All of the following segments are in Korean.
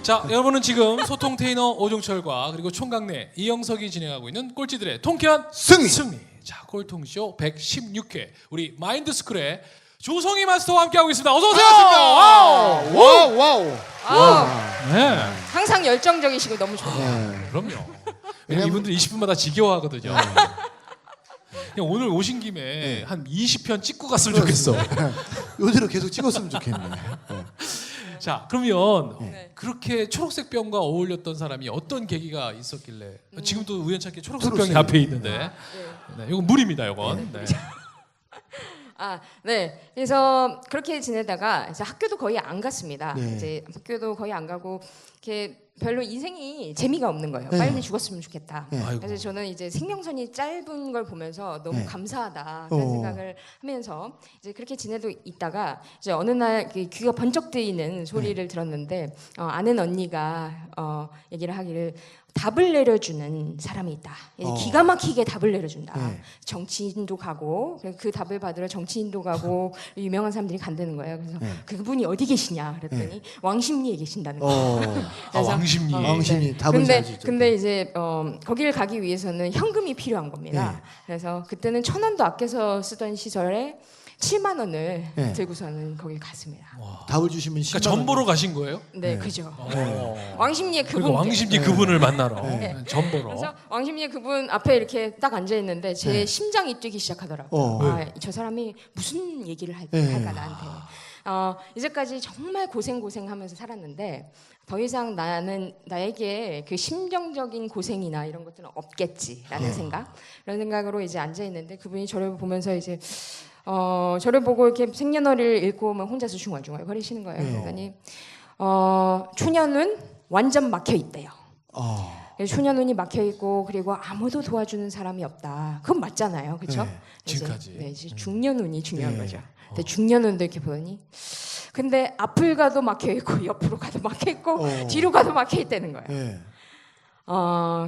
자, 여러분은 지금 소통 테이너 오종철과 그리고 총각내 이영석이 진행하고 있는 꼴찌들의 통쾌한 승리. 자, 꼴통쇼 116회 우리 마인드스쿨의 조성희 마스터와 함께하고 있습니다. 어서 오세요. 와우 와우. 네. 항상 열정적이시고 너무 좋아요. 네. 그럼요. 왜냐면 이분들 20분마다 지겨워하거든요. 그냥 오늘 오신 김에 한 20편 찍고 갔으면 좋겠어. 요대로 계속 찍었으면 좋겠네. 자, 그러면 네. 그렇게 초록색 병과 어울렸던 사람이 어떤 계기가 있었길래 지금도 우연찮게 초록색 병이 초록색. 앞에 있는데 네, 이건 물입니다, 이건. 네. 네. 그래서 그렇게 지내다가 이제 학교도 거의 안 갔습니다. 네. 이제 학교도 거의 안 가고 이렇게 별로 인생이 재미가 없는 거예요. 네. 빨리 죽었으면 좋겠다. 네. 아이고. 그래서 저는 이제 생명선이 짧은 걸 보면서 너무 네. 감사하다 그런 어. 생각을 하면서 이제 그렇게 지내도 있다가 이제 어느 날 귀가 번쩍 뜨이는 소리를 들었는데 아는 언니가 얘기를 하기를 답을 내려주는 사람이 있다. 기가 막히게 답을 내려준다. 네. 정치인도 가고 그 답을 받으러 정치인도 가고 유명한 사람들이 간다는 거예요. 그래서 네. 그분이 어디 계시냐 그랬더니 왕십리에 계신다는 거예요. 아, 왕십리. 왕십리 답을 잘 주죠. 근데 이제 거기를 가기 위해서는 현금이 필요한 겁니다. 네. 그래서 그때는 1,000원도 아껴서 쓰던 시절에 7만 원을 네. 들고서는 거기 갔습니다. 답을 주시면 그러니까 10만 전 보러 원. 가신 거예요? 네, 네. 그죠. 어. 왕십리의 그리고 그분. 왕십리 그분을 만나러 네. 전 보러. 그래서 왕십리의 그분 앞에 이렇게 딱 앉아 있는데 제 심장이 뛰기 시작하더라고요. 저 사람이 무슨 얘기를 할까 나한테. 이제까지 정말 고생하면서 살았는데 더 이상 나에게 그 심정적인 고생이나 이런 것들은 없겠지라는 생각, 그런 생각으로 이제 앉아 있는데 그분이 저를 보면서 이제 저를 보고 이렇게 생년월일을 읽고 오면 혼자서 중얼중얼 거리시는 거예요. 그러더니 초년은 완전 막혀 있대요. 초년운이 막혀 있고 그리고 아무도 도와주는 사람이 없다. 그건 맞잖아요, 그렇죠? 네, 지금까지. 네, 이제 중년운이 중요한 네. 거죠. 근데 중년운도 이렇게 보더니 근데 앞을 가도 막혀 있고 옆으로 가도 막혀 있고 뒤로 가도 막혀 있다는 거예요. 네.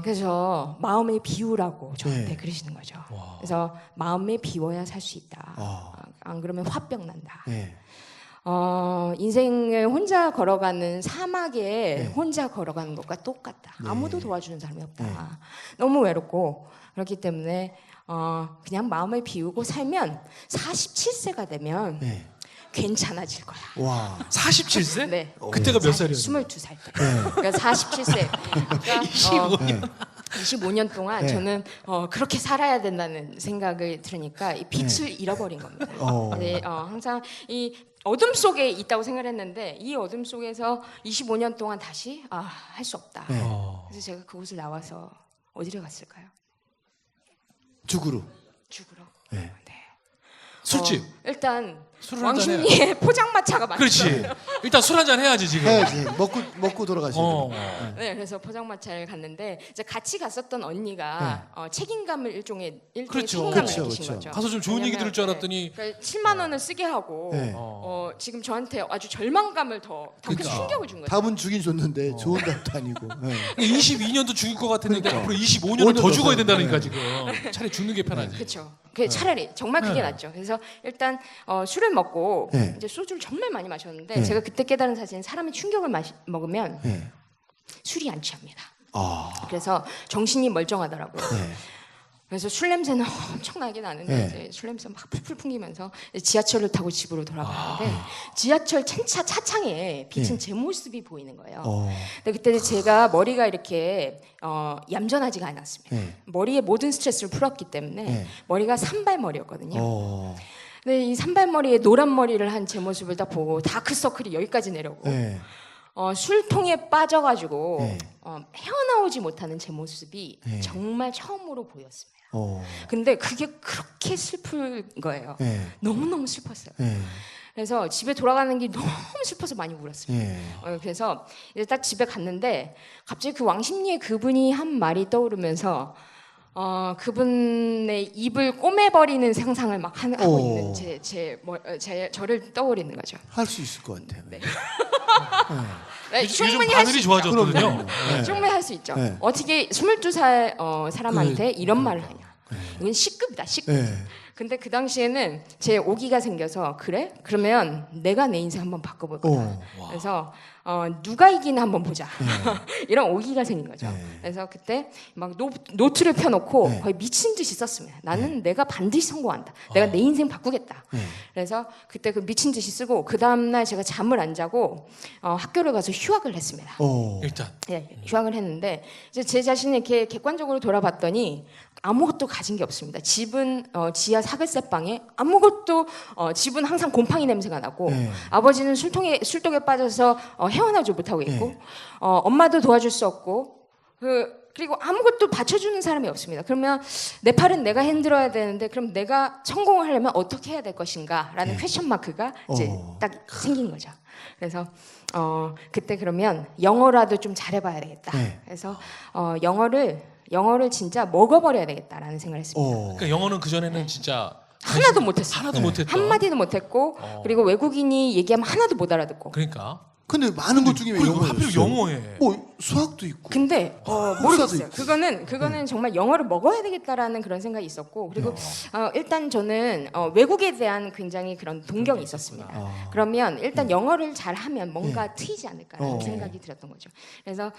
그래서 마음을 비우라고 저한테 네. 그러시는 거죠. 와. 그래서 마음을 비워야 살 수 있다. 안 그러면 화병 난다. 네. 인생을 혼자 걸어가는 사막에 네. 혼자 걸어가는 것과 똑같다. 네. 아무도 도와주는 사람이 없다. 너무 외롭고 그렇기 때문에 그냥 마음을 비우고 살면 47세가 되면 네. 괜찮아질 거야. 와. 47세? 네. 그때가 몇 살이었어요? 22살 때. 네. 그러니까 47세. 그러니까 25년. 25년 동안 네. 저는 그렇게 살아야 된다는 생각을 들으니까 이 빛을 잃어버린 겁니다. 네, 항상 이 어둠 속에 있다고 생각했는데 이 어둠 속에서 25년 동안 다시 할 수 없다. 네. 그래서 제가 그곳을 나와서 어디를 갔을까요? 죽으로. 죽으러. 네. 술집. 일단 술을 한잔 왕십리의 포장마차가 많죠. 그렇지. 일단 술 한잔 해야지 지금. 해야지. 먹고 돌아가시죠. 네, 그래서 포장마차를 갔는데 이제 같이 갔었던 언니가 책임감을 일종의 그렇죠. 책임감을 그렇죠, 느끼신 그렇죠. 거죠. 가서 좀 좋은 얘기 들을 줄 알았더니 그러니까 7만 원을 쓰게 하고 네. 지금 저한테 아주 절망감을 더 그러니까. 충격을 준 거죠. 답은 주긴 줬는데 좋은 답도 아니고. 네. 22년도 죽을 것 같았는데 그러니까. 앞으로 25년을 더 5년 더 죽어야 살고. 된다니까 네. 지금. 차라리 죽는 게 편하지. 그렇죠. 그 차라리 정말 그게 네. 낫죠. 그래서 일단 술을 먹고 네. 이제 소주를 정말 많이 마셨는데 네. 제가 그때 깨달은 사실은 사람이 충격을 먹으면 네. 술이 안 취합니다. 아. 그래서 정신이 멀쩡하더라고요. 네. 그래서 술 냄새는 엄청나게 나는데 네. 이제 술 냄새 막 풀풀 풍기면서 지하철을 타고 집으로 돌아가는데 지하철 차창에 비친 제 모습이 보이는 거예요. 근데 그때 제가 머리가 이렇게 얌전하지가 않았습니다. 네. 머리에 모든 스트레스를 풀었기 때문에 네. 머리가 산발머리였거든요. 근데 이 산발머리에 노란 머리를 한 제 모습을 딱 보고 다크서클이 여기까지 내려오고 네. 술통에 빠져가지고 네. 헤어나오지 못하는 제 모습이 네. 정말 처음으로 보였습니다. 어. 근데 그게 그렇게 슬픈 거예요. 네. 너무너무 슬펐어요. 네. 그래서 집에 돌아가는 게 너무 슬퍼서 많이 울었습니다. 네. 그래서 이제 딱 집에 갔는데 갑자기 그 왕십리의 그분이 한 말이 떠오르면서 그분의 입을 꼬매버리는 상상을 막 하고 있는 저를 떠오르는 거죠. 할 수 있을 것 같아요. 네. 요즘 충분히 할 바늘이 수 좋아졌거든요. 네. 충분히 할 수 있죠. 네. 어떻게 22살 사람한테 이런 말을 하냐. 이건 C급이다, C급. 네. 근데 그 당시에는 제 오기가 생겨서 그래? 그러면 내가 내 인생 한번 바꿔볼 거다. 그래서 누가 이기나 한번 보자. 이런 오기가 생긴 거죠. 그래서 그때 막 노트를 펴놓고 거의 미친 듯이 썼습니다. 나는 내가 반드시 성공한다. 내가 내 인생 바꾸겠다. 그래서 그때 그 미친 듯이 쓰고 그 다음날 제가 잠을 안 자고 학교를 가서 휴학을 했습니다. 일단 네, 휴학을 했는데 이제 제 자신을 이렇게 객관적으로 돌아봤더니 아무것도 가진 게 없습니다. 집은 지하 사글세 방에 아무것도 집은 항상 곰팡이 냄새가 나고 아버지는 술독에 빠져서 헤어나지 못하고 있고 엄마도 도와줄 수 없고 그리고 아무것도 받쳐주는 사람이 없습니다. 그러면 내 팔은 내가 흔들어야 되는데 그럼 내가 성공을 하려면 어떻게 해야 될 것인가라는 퀘션 마크가 이제 딱 생긴 거죠. 그래서 그때 그러면 영어라도 좀 잘해봐야 되겠다. 그래서 영어를 진짜 먹어버려야 되겠다라는 생각을 했습니다. 그러니까 영어는 그 전에는 진짜 하나도 못했어요. 하나도 못했던. 한 마디도 못했고 그리고 외국인이 얘기하면 하나도 못 알아듣고. 그러니까. 근데 많은 것 중에 왜 그리고 영어였어요? 하필 영어에. 뭐 수학도 있고. 근데 복사도 모르겠어요. 있고. 그거는 정말 영어를 먹어야 되겠다라는 그런 생각이 있었고 그리고 일단 저는 외국에 대한 굉장히 그런 동경이 있었습니다. 그러면 일단 영어를 잘하면 뭔가 트이지 않을까라는 생각이 들었던 거죠. 그래서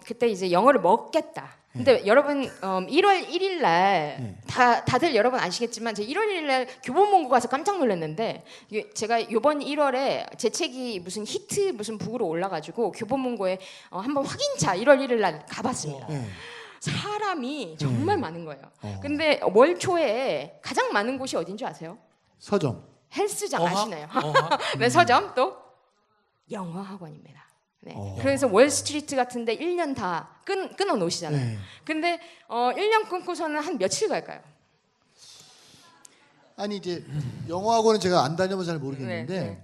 그때 이제 영어를 먹겠다. 근데 여러분 1월 1일 날 다들 여러분 아시겠지만 제가 1월 1일 날 교보문고 가서 깜짝 놀랐는데 제가 이번 1월에 제 책이 무슨 히트 무슨 북으로 올라가지고 교보문고에 한번 확인차 1월 1일 날 가봤습니다. 사람이 정말 많은 거예요. 근데 월 초에 가장 많은 곳이 어딘 줄 아세요? 서점. 헬스장 아시나요? 네, 서점 또 영어 학원입니다. 네. 그래서 월스트리트 같은데 1년 다 끊어 놓으시잖아요. 근데 1년 끊고서는 한 며칠 갈까요? 아니 이제 영어 학원은 제가 안 다녀봐서 잘 모르겠는데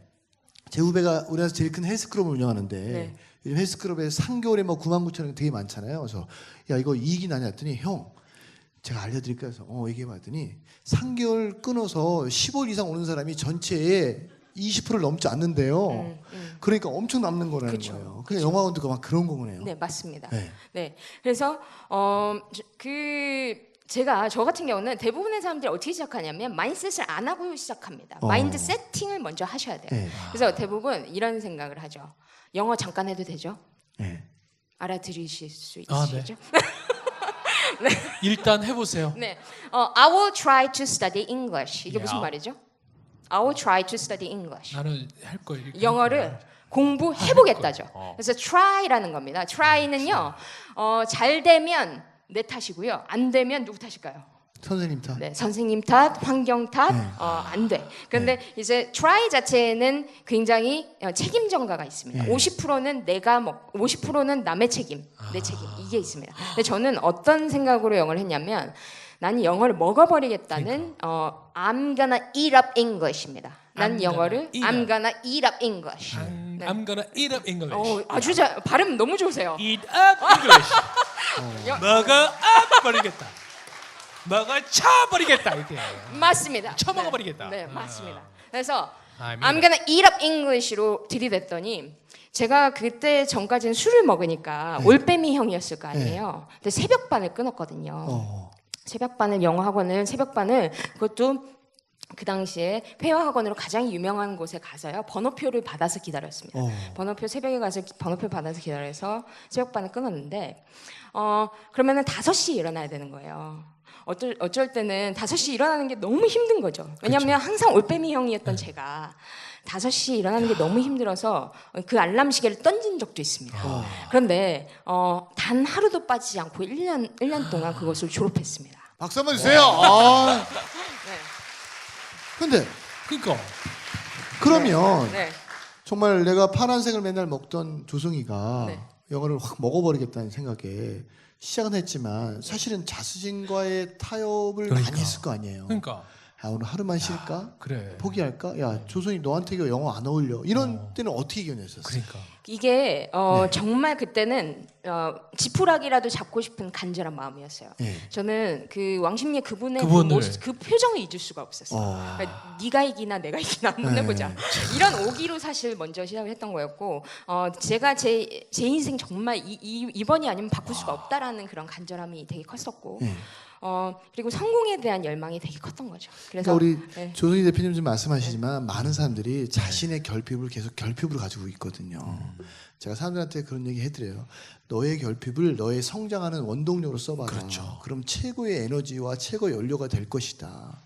제 후배가 우리나라에서 제일 큰 헬스클럽을 운영하는데 요즘 헬스클럽에 3개월에 뭐 99,000원 되게 많잖아요. 그래서 야 이거 이익이 나냐 했더니 형 제가 알려드릴까 해서 얘기해봤더니 3개월 끊어서 10월 이상 오는 사람이 전체의 20%를 넘지 않는데요. 그러니까 엄청 남는 거라는 거예요. 그냥 영화관도 막 그런 거네요. 네, 맞습니다. 네. 그래서 제가 저 같은 경우는 대부분의 사람들이 어떻게 시작하냐면 마인드셋을 안 하고 시작합니다. 마인드 세팅을 먼저 하셔야 돼요. 그래서 대부분 이런 생각을 하죠. 영어 잠깐 해도 되죠? 알아들으실 수 있으시죠? 네. 일단 해보세요. 네. I will try to study English. 이게 무슨 말이죠? I will try to study English. 나는 할 거예요. 영어를 공부해보겠다죠. 그래서 try라는 겁니다. try는요, 잘 되면 내 탓이고요. 안 되면 누구 탓일까요? 선생님 탓. 네, 선생님 탓, 환경 탓, 안 돼. 그런데 이제 try 자체는 굉장히 책임 전가가 있습니다. 50%는 내가 50%는 남의 책임, 내 책임 이게 있습니다. 근데 저는 어떤 생각으로 영어를 했냐면 나는 영어를 먹어버리겠다는 I'm gonna eat up English입니다. 난 영어를 I'm gonna eat up English. I'm gonna eat up English. 아주 발음 너무 좋으세요. Eat up English. 먹어 버리겠다. 먹어 쳐버리겠다 이렇게. 맞습니다. 쳐먹어버리겠다. 네, 맞습니다. 그래서 I'm gonna eat up English로 들이댔더니 제가 그때 전까지는 술을 먹으니까 올빼미 형이었을 거 아니에요. 근데 새벽반을 끊었거든요. 새벽반을 영어 학원을 새벽반을 그것도 그 당시에 회화학원으로 가장 유명한 곳에 가서요 번호표를 받아서 기다렸습니다. 번호표 새벽에 가서 번호표 받아서 기다려서 새벽반을 끊었는데 그러면은 5시에 일어나야 되는 거예요. 어쩔 때는 5시에 일어나는 게 너무 힘든 거죠. 왜냐하면 항상 올빼미 형이었던 제가 5시에 일어나는 게 너무 힘들어서 그 알람 시계를 던진 적도 있습니다. 그런데 단 하루도 빠지지 않고 1년 동안 그것을 졸업했습니다. 박수 한번 주세요. 근데 그러니까 그러면 정말 내가 파란색을 맨날 먹던 조승이가 영어를 확 먹어버리겠다는 생각에 시작은 했지만 사실은 자신과의 타협을 많이 했을 거 아니에요. 그러니까 오늘 하루만 쉴까? 그래. 포기할까? 야 조선이 너한테 이거 영어 안 어울려. 이런 때는 어떻게 이겨냈었어요? 그러니까. 이게 정말 그때는 지푸라기라도 잡고 싶은 간절한 마음이었어요. 저는 그 왕십리 그분의 그 모습, 그 표정을 잊을 수가 없었어요. 그러니까 네가 이기나 내가 이기나 한번 해보자. 이런 오기로 사실 먼저 시작을 했던 거였고 제가 제 인생 정말 이번이 아니면 바꿀 수가 없다라는 그런 간절함이 되게 컸었고 그리고 성공에 대한 열망이 되게 컸던 거죠. 그래서 그러니까 우리 네. 조성희 대표님 좀 말씀하시지만 많은 사람들이 자신의 결핍을 계속 결핍으로 가지고 있거든요. 제가 사람들한테 그런 얘기 해드려요. 너의 결핍을 너의 성장하는 원동력으로 써봐라. 그렇죠. 그럼 최고의 에너지와 최고의 연료가 될 것이다.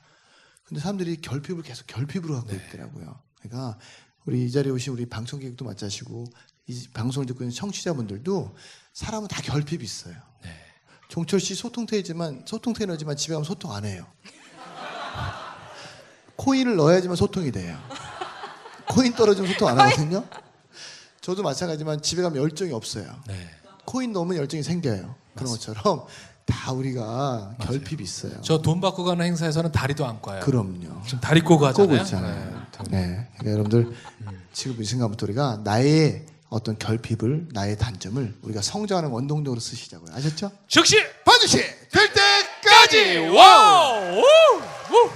근데 사람들이 결핍을 계속 결핍으로 갖고 있더라고요. 그러니까 우리 이 자리에 오신 우리 방청객도 마찬가지고 이 방송을 듣고 있는 청취자분들도 사람은 다 결핍이 있어요. 네. 종철 씨 소통태지만 소통태너지만 집에 가면 소통 안 해요. 코인을 넣어야지만 소통이 돼요. 코인 떨어지면 소통 안 하거든요. 저도 마찬가지지만 집에 가면 열정이 없어요. 네. 코인 넣으면 열정이 생겨요. 그런 것처럼 다 우리가 결핍이 있어요. 저 돈 받고 가는 행사에서는 다리도 안 꽈요. 그럼요. 좀 다리 꼬고 하잖아요. 꼬고 있잖아요. 네. 그러니까 여러분들 지금 이 순간부터 우리가 나의 어떤 결핍을 나의 단점을 우리가 성장하는 원동력으로 쓰시자고요. 아셨죠? 즉시 반드시 될 때까지. 와우! 우! 우!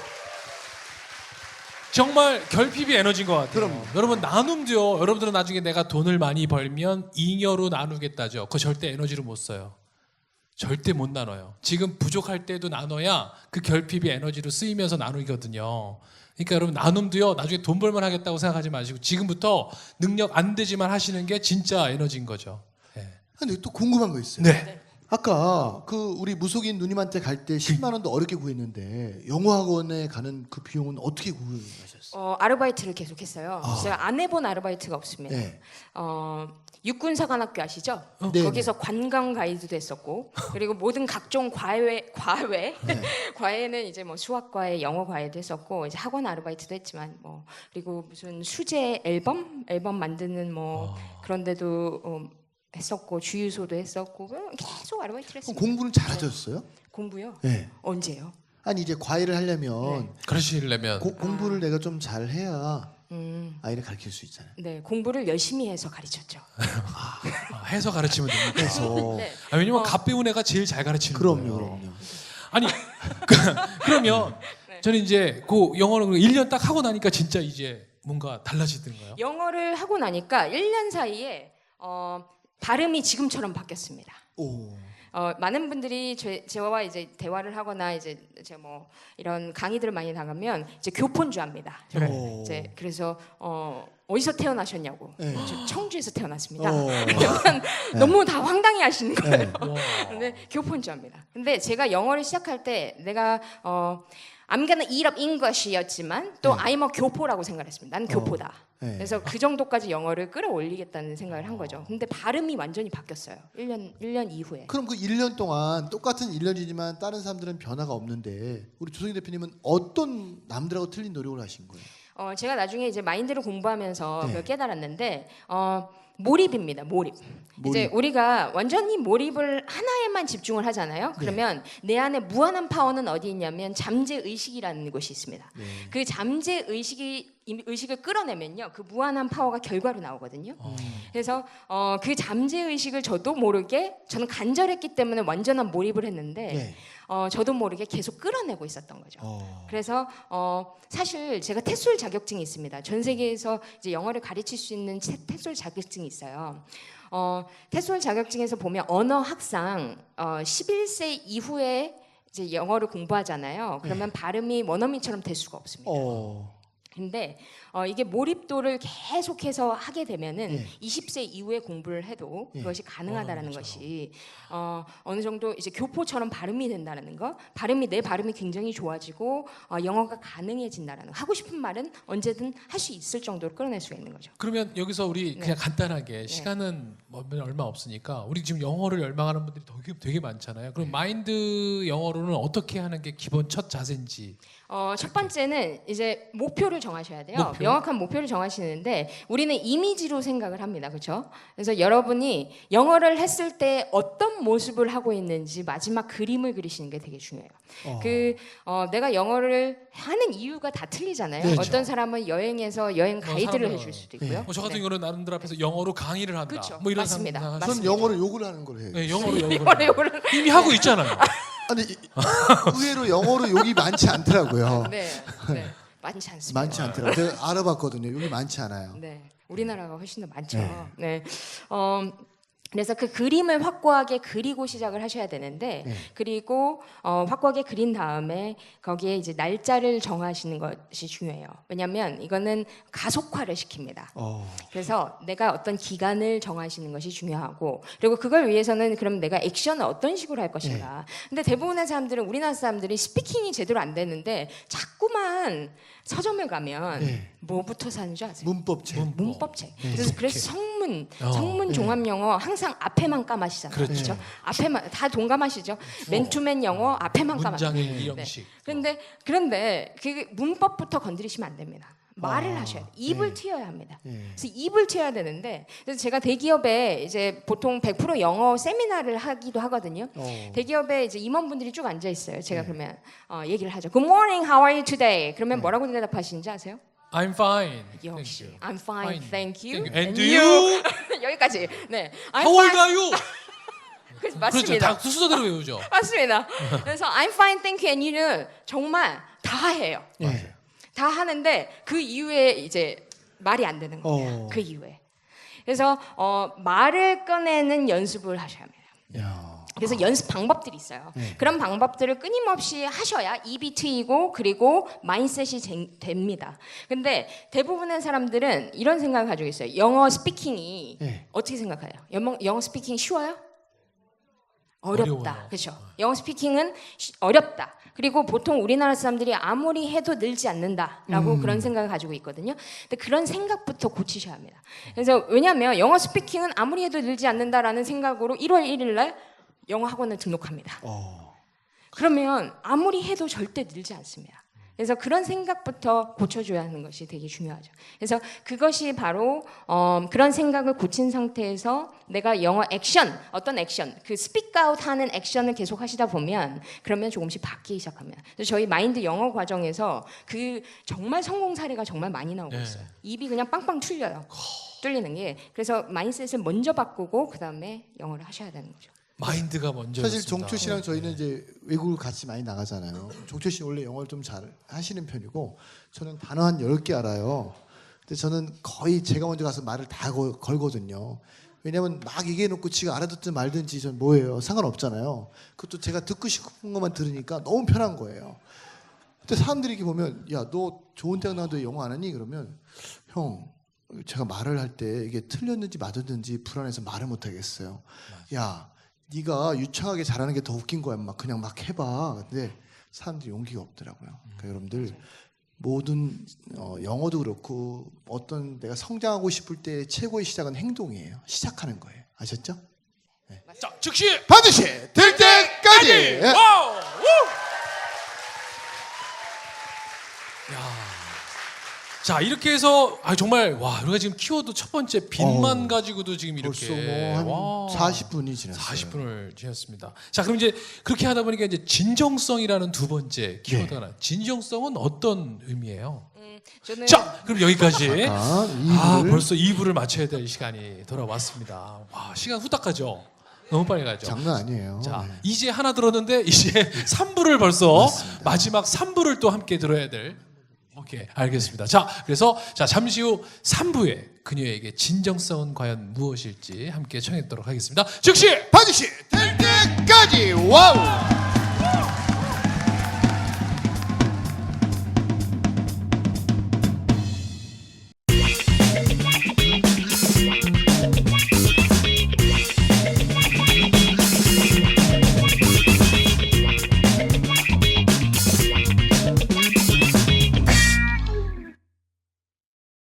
정말 결핍이 에너지인 것 같아요. 그럼요. 여러분 나눔도요. 여러분들은 나중에 내가 돈을 많이 벌면 잉여로 나누겠다죠. 그거 절대 에너지로 못 써요. 절대 못 나눠요. 지금 부족할 때도 나눠야 그 결핍이 에너지로 쓰이면서 나누거든요. 그러니까 여러분 나눔도요. 나중에 돈 벌만 하겠다고 생각하지 마시고 지금부터 능력 안 되지만 하시는 게 진짜 에너지인 거죠. 네. 근데 또 궁금한 거 있어요. 네. 아까 그 우리 무속인 누님한테 갈 때 10만 원도 어렵게 구했는데 영어학원에 가는 그 비용은 어떻게 구하셨어요? 아르바이트를 계속했어요. 제가 안 해본 아르바이트가 없습니다. 네. 육군사관학교 아시죠? 네, 거기서 관광 가이드도 했었고 그리고 모든 각종 과외는 이제 뭐 수학 과외, 영어 과외도 했었고 이제 학원 아르바이트도 했지만 뭐 그리고 무슨 수제 앨범 만드는 뭐 그런 데도 했었고 주유소도 했었고 계속 아르바이트를 그럼 했습니다. 공부는 잘하셨어요? 공부요? 네. 언제요? 아니 이제 과외를 하려면 그러시려면 공부를 내가 좀 잘해야 아이를 가르칠 수 있잖아요. 네, 공부를 열심히 해서 가르쳤죠. 해서 가르치면 됩니다. 그래서 네. 왜냐면 갓 배운 애가 제일 잘 가르치는 그럼요, 거예요. 그럼요. 아니 그러면 저는 이제 그 영어를 1년 딱 하고 나니까 진짜 이제 뭔가 달라지던가요? 영어를 하고 나니까 1년 사이에 발음이 지금처럼 바뀌었습니다. 오. 많은 분들이 저와 이제 대화를 하거나 이제 뭐 이런 강의들을 많이 나가면 이제 교폰주합니다. 저를 오. 이제 그래서 어디서 태어나셨냐고. 네. 저 청주에서 태어났습니다. 오. 약간 너무 다 황당해하시는 거예요. 네. 근데 교폰주합니다. 근데 제가 영어를 시작할 때 내가 I'm gonna eat up English였지만 또 I'm a 교포라고 생각했습니다. 나는 교포다. 네. 그래서 그 정도까지 영어를 끌어올리겠다는 생각을 한 거죠. 근데 발음이 완전히 바뀌었어요. 1년 이후에. 그럼 그 1년 동안 똑같은 1년이지만 다른 사람들은 변화가 없는데 우리 조성희 대표님은 어떤 남들하고 틀린 노력을 하신 거예요? 제가 나중에 이제 마인드를 공부하면서 네. 그걸 깨달았는데 몰입입니다. 몰입. 이제 우리가 완전히 몰입을 하나에만 집중을 하잖아요. 그러면 내 안에 무한한 파워는 어디 있냐면 잠재 의식이라는 곳이 있습니다. 네. 그 잠재 의식을 끌어내면요, 그 무한한 파워가 결과로 나오거든요. 그래서 그 잠재 의식을 저도 모르게 저는 간절했기 때문에 완전한 몰입을 했는데 네. 저도 모르게 계속 끌어내고 있었던 거죠. 그래서 사실 제가 탯솔 자격증이 있습니다. 전 세계에서 이제 영어를 가르칠 수 있는 탯솔 자격증이 있어요. 탯솔 자격증에서 보면 언어 학상 11세 이후에 이제 영어를 공부하잖아요. 그러면 발음이 원어민처럼 될 수가 없습니다. 근데 이게 몰입도를 계속해서 하게 되면은 20세 이후에 공부를 해도 그것이 가능하다라는 것이 어느 정도 이제 교포처럼 발음이 된다는 거, 내 발음이 굉장히 좋아지고 영어가 가능해진다라는 거. 하고 싶은 말은 언제든 할 수 있을 정도로 끌어낼 수가 있는 거죠. 그러면 여기서 우리 그냥 간단하게 시간은 얼마 없으니까 우리 지금 영어를 열망하는 분들이 되게 많잖아요. 그럼 마인드 영어로는 어떻게 하는 게 기본 첫 자세인지? 첫 번째는 이제 목표를 정하셔야 돼요. 목표? 명확한 목표를 정하시는데 우리는 이미지로 생각을 합니다. 그렇죠? 그래서 여러분이 영어를 했을 때 어떤 모습을 하고 있는지 마지막 그림을 그리시는 게 되게 중요해요. 내가 영어를 하는 이유가 다 틀리잖아요. 그렇죠. 어떤 사람은 여행에서 여행 가이드를 해줄 수도 있고요. 저 같은 네. 경우는 나름대로 앞에서 영어로 강의를 한다. 그렇죠. 뭐 이런 맞습니다. 상황. 전 영어로 욕을 하는 걸 해요. 네, 영어로 영어를 이미 하고 있잖아요. 아니 의외로 영어로 욕이 많지 않더라고요. 네, 많지 않습니다. 많지 않더라고요. 제가 알아봤거든요. 욕이 많지 않아요. 네, 우리나라가 훨씬 더 많죠. 네. 네. 그래서 그 그림을 확고하게 그리고 시작을 하셔야 되는데 그리고 확고하게 그린 다음에 거기에 이제 날짜를 정하시는 것이 중요해요. 왜냐하면 이거는 가속화를 시킵니다. 그래서 내가 어떤 기간을 정하시는 것이 중요하고 그리고 그걸 위해서는 그럼 내가 액션을 어떤 식으로 할 것인가. 근데 대부분의 사람들은 우리나라 사람들이 스피킹이 제대로 안 되는데 자꾸만 서점을 가면 뭐부터 사는 줄 아세요? 문법책. 그래서 성문 종합 영어 항상 앞에만 까마시잖아요. 그렇죠? 앞에만 다 동감하시죠? 맨투맨 영어 앞에만 까마시죠. 문장의 이형식. 그런데 그 문법부터 건드리시면 안 됩니다. 말을 하셔야 돼요. 입을 트여야 합니다. 그래서 입을 트여야 되는데 그래서 제가 대기업에 이제 보통 100% 영어 세미나를 하기도 하거든요. 대기업에 이제 임원분들이 쭉 앉아 있어요. 제가 그러면 얘기를 하죠. Good morning, how are you today? 그러면 뭐라고 대답하시는지 아세요? I'm fine. 역시 Thank you. I'm fine, thank you. And you? 여기까지. 네. I'm How old fine. are you? 그렇죠, 그렇죠. 맞습니다. 다 순서대로 외우죠. 맞습니다. 그래서 I'm fine, thank you, and you는 정말 다 해요. 다 하는데 그 이후에 이제 말이 안 되는 거예요. 그 이후에. 그래서 말을 꺼내는 연습을 하셔야 합니다. 그래서 연습 방법들이 있어요. 그런 방법들을 끊임없이 하셔야 입이 트이고 그리고 마인드셋이 됩니다. 근데 대부분의 사람들은 이런 생각을 가지고 있어요. 영어 스피킹이 어떻게 생각해요? 영어 스피킹 쉬워요? 어렵다. 그렇죠. 영어 스피킹은 어렵다. 그리고 보통 우리나라 사람들이 아무리 해도 늘지 않는다라고 그런 생각을 가지고 있거든요. 근데 그런 생각부터 고치셔야 합니다. 그래서 왜냐하면 영어 스피킹은 아무리 해도 늘지 않는다라는 생각으로 1월 1일 날 영어 학원을 등록합니다. 그러면 아무리 해도 절대 늘지 않습니다. 그래서 그런 생각부터 고쳐줘야 하는 것이 되게 중요하죠. 그래서 그것이 바로 그런 생각을 고친 상태에서 내가 영어 액션, 어떤 액션, 그 스피크 아웃 하는 액션을 계속 하시다 보면 그러면 조금씩 바뀌기 시작합니다. 그래서 저희 마인드 영어 과정에서 그 정말 성공 사례가 정말 많이 나오고 있어요. 입이 그냥 빵빵 뚫리는 게. 그래서 마인드셋을 먼저 바꾸고 그 다음에 영어를 하셔야 되는 거죠. 마인드가 먼저. 사실 종철 씨랑 저희는 이제 외국을 같이 많이 나가잖아요. 종철 씨 원래 영어를 좀 잘 하시는 편이고 저는 단어 한 10개 알아요. 근데 저는 거의 제가 먼저 가서 말을 다 걸거든요. 왜냐면 막 얘기해놓고 지가 알아듣든 말든지 전 뭐예요. 상관없잖아요. 그것도 제가 듣고 싶은 것만 들으니까 너무 편한 거예요. 근데 사람들이 이렇게 보면 야, 너 좋은 대학 나왔는데 영어 안 하니? 그러면 형 제가 말을 할 때 이게 틀렸는지 맞았는지 불안해서 말을 못 하겠어요. 야 네가 유창하게 잘하는 게 더 웃긴 거야. 막 그냥 막 해봐. 근데 사람들이 용기가 없더라고요. 그러니까 여러분들 모든 영어도 그렇고 어떤 내가 성장하고 싶을 때 최고의 시작은 행동이에요. 시작하는 거예요. 아셨죠? 네. 자, 즉시 반드시 될 때까지. 와우! 야. 자, 이렇게 해서 정말 와, 우리가 지금 키워드 첫 번째 빈만 가지고도 지금 이렇게 벌써 뭐 한 40분이 지났어요. 40분을 지났습니다. 자, 그럼 이제 그렇게 하다 보니까 이제 진정성이라는 두 번째 키워드가 나요. 진정성은 어떤 의미예요? 저는 자, 그럼 여기까지. 벌써 2부를 맞춰야 될 시간이 돌아왔습니다. 와, 시간 후딱 가죠. 너무 빨리 가죠. 장난 아니에요. 자, 이제 하나 들었는데 이제 3부를 벌써 마지막 3부를 또 함께 들어야 될. 오케이, 알겠습니다. 자, 그래서 잠시 후 3부에 그녀에게 진정성은 과연 무엇일지 함께 청해 듣도록 하겠습니다. 즉시 반드시 될 때까지. 와우.